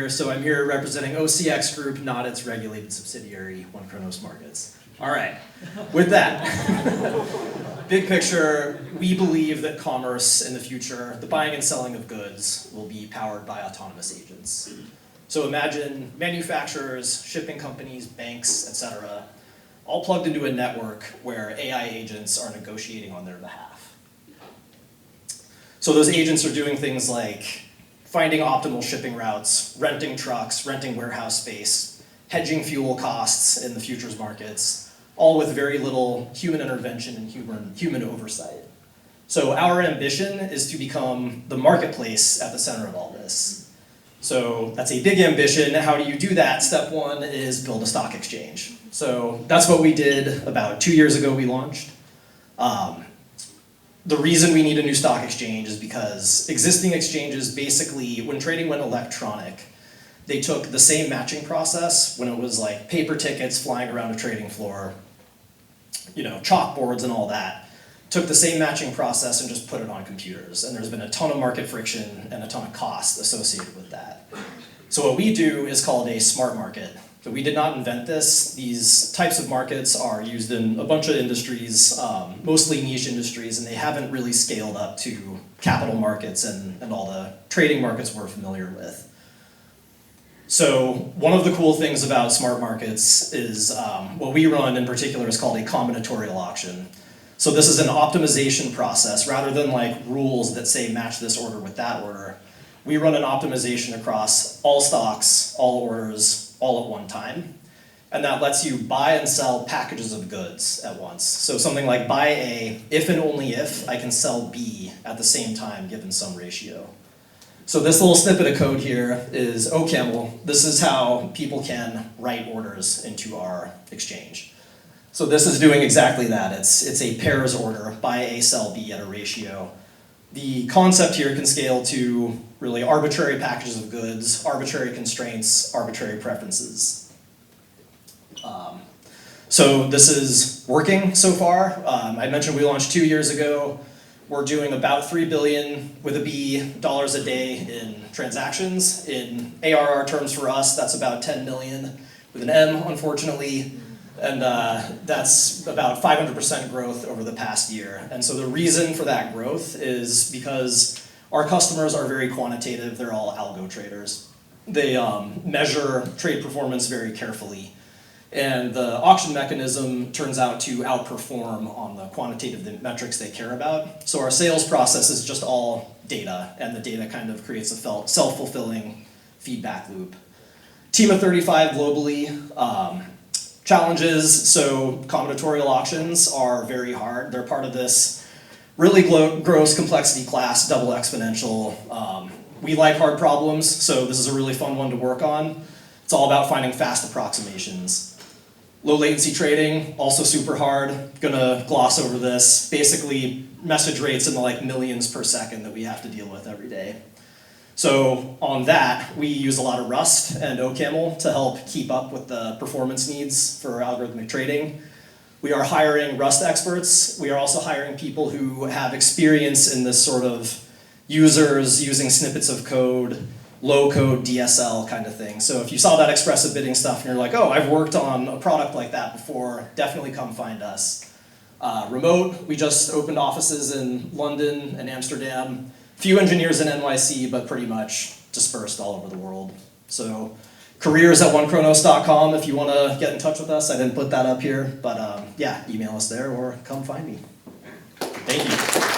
here. So I'm here representing OCX Group, not its regulated subsidiary, OneChronos Markets. All right, with that, big picture, we believe that commerce in the future, the buying and selling of goods, will be powered by autonomous agents. So imagine manufacturers, shipping companies, banks, etc., all plugged into a network where AI agents are negotiating on their behalf. So those agents are doing things like finding optimal shipping routes, renting trucks, renting warehouse space, hedging fuel costs in the futures markets, all with very little human intervention and human oversight. So our ambition is to become the marketplace at the center of all this. So that's a big ambition. How do you do that? Step one is build a stock exchange. So that's what we did about 2 years ago. We launched. The reason we need a new stock exchange is because existing exchanges basically, when trading went electronic, they took the same matching process when it was like paper tickets flying around a trading floor, chalkboards and all that, took the same matching process and just put it on computers. And there's been a ton of market friction and a ton of cost associated with that. So what we do is called a smart market. So we did not invent this. These types of markets are used in a bunch of industries, mostly niche industries, and they haven't really scaled up to capital markets and all the trading markets we're familiar with. So one of the cool things about smart markets is what we run in particular is called a combinatorial auction. So this is an optimization process. Rather than like rules that say match this order with that order, we run an optimization across all stocks, all orders, all at one time. And that lets you buy and sell packages of goods at once. So something like buy A, if and only if I can sell B at the same time given some ratio. So this little snippet of code here is OCaml. This is how people can write orders into our exchange. So this is doing exactly that. It's a pairs order, buy A, sell B at a ratio. The concept here can scale to really arbitrary packages of goods, arbitrary constraints, arbitrary preferences. So this is working so far. I mentioned we launched 2 years ago. We're doing about $3 billion with a B dollars a day in transactions. In ARR terms for us, that's about 10 million with an M, unfortunately. And that's about 500% growth over the past year. And so the reason for that growth is because our customers are very quantitative. They're all algo traders. They measure trade performance very carefully. And the auction mechanism turns out to outperform on the quantitative metrics they care about. So our sales process is just all data, and the data kind of creates a self-fulfilling feedback loop. Team of 35 globally. Challenges, so combinatorial auctions are very hard. They're part of this really gross complexity class, double exponential. We like hard problems, so this is a really fun one to work on. It's all about finding fast approximations. Low latency trading, also super hard. Gonna gloss over this. Basically, message rates in the like millions per second that we have to deal with every day. So on that, we use a lot of Rust and OCaml to help keep up with the performance needs for algorithmic trading. We are hiring Rust experts. We are also hiring people who have experience in this sort of users using snippets of code, low code DSL kind of thing. So if you saw that expressive bidding stuff and you're like, oh, I've worked on a product like that before, definitely come find us. Remote, we just opened offices in London and Amsterdam. Few engineers in NYC, but pretty much dispersed all over the world. So careers at OneChronos.com if you want to get in touch with us. I didn't put that up here, but yeah, email us there or come find me. Thank you.